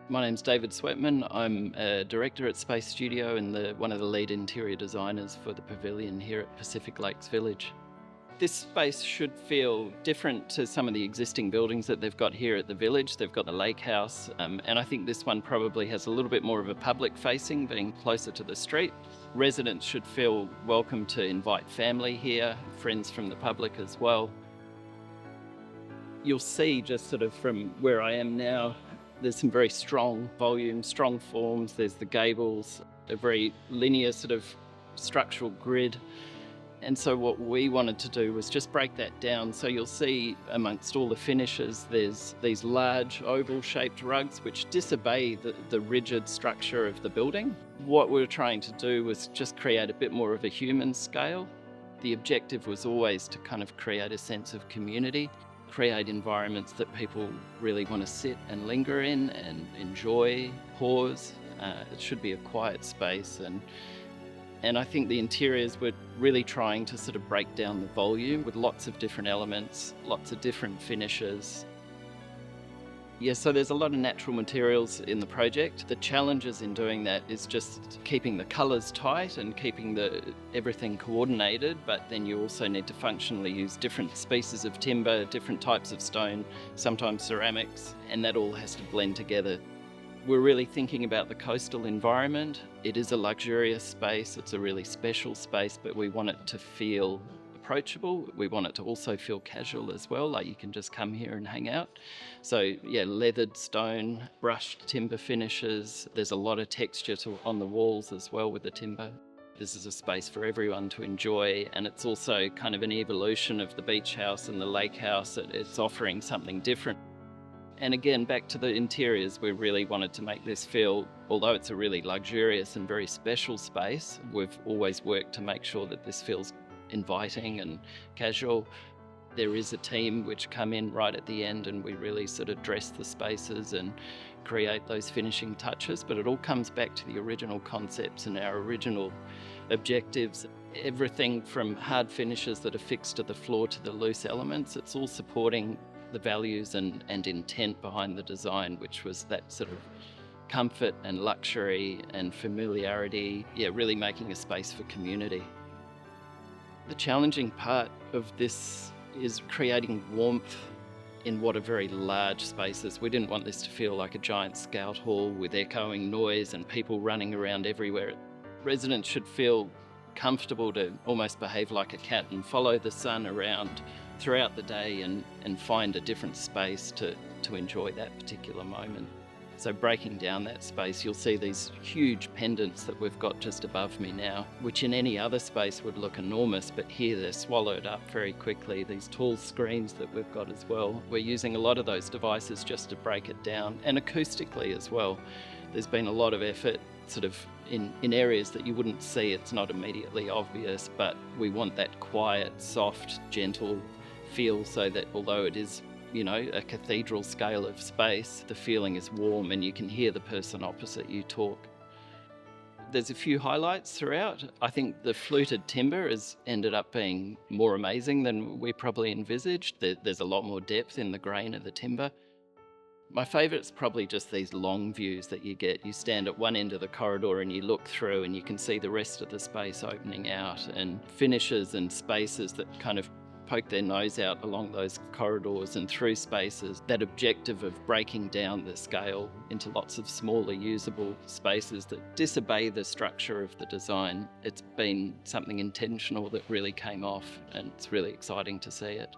My name's David Sweatman. I'm a director at Space Studio and one of the lead interior designers for the Pavilion here at Pacific Lakes Village. This space should feel different to some of the existing buildings that they've got here at the village. They've got the lake house, and I think this one probably has a little bit more of a public facing, being closer to the street. Residents should feel welcome to invite family here, friends from the public as well. You'll see just sort of from where I am now, there's some very strong volumes, strong forms. There's the gables, a very linear sort of structural grid. And so what we wanted to do was just break that down. So you'll see amongst all the finishes, there's these large oval shaped rugs which disobey the rigid structure of the building. What we were trying to do was just create a bit more of a human scale. The objective was always to kind of create a sense of community, create environments that people really want to sit and linger in and enjoy, pause. It should be a quiet space, and I think the interiors were really trying to sort of break down the volume with lots of different elements, lots of different finishes. Yeah, so there's a lot of natural materials in the project. The challenges in doing that is just keeping the colours tight and keeping everything coordinated, but then you also need to functionally use different species of timber, different types of stone, sometimes ceramics, and that all has to blend together. We're really thinking about the coastal environment. It is a luxurious space, it's a really special space, but we want it to feel approachable. We want it to also feel casual as well, like you can just come here and hang out. So yeah, leathered stone, brushed timber finishes. There's a lot of texture on the walls as well with the timber. This is a space for everyone to enjoy, and it's also kind of an evolution of the beach house and the lake house. It's offering something different. And again, back to the interiors, we really wanted to make this feel, although it's a really luxurious and very special space, we've always worked to make sure that this feels inviting and casual. There is a team which come in right at the end and we really sort of dress the spaces and create those finishing touches, but it all comes back to the original concepts and our original objectives. Everything from hard finishes that are fixed to the floor to the loose elements, it's all supporting the values and intent behind the design, which was that sort of comfort and luxury and familiarity, yeah, really making a space for community. The challenging part of this is creating warmth in what are very large spaces. We didn't want this to feel like a giant scout hall with echoing noise and people running around everywhere. Residents should feel comfortable to almost behave like a cat and follow the sun around throughout the day and find a different space to enjoy that particular moment. So breaking down that space, you'll see these huge pendants that we've got just above me now, which in any other space would look enormous, but here they're swallowed up very quickly. These tall screens that we've got as well. We're using a lot of those devices just to break it down, and acoustically as well. There's been a lot of effort sort of in areas that you wouldn't see. It's not immediately obvious, but we want that quiet, soft, gentle feel so that although it is, you know, a cathedral scale of space, the feeling is warm and you can hear the person opposite you talk. There's a few highlights throughout. I think the fluted timber has ended up being more amazing than we probably envisaged. There's a lot more depth in the grain of the timber. My favourite's probably just these long views that you get. You stand at one end of the corridor and you look through and you can see the rest of the space opening out, and finishes and spaces that kind of poke their nose out along those corridors and through spaces. That objective of breaking down the scale into lots of smaller usable spaces that disobey the structure of the design. It's been something intentional that really came off, and it's really exciting to see it.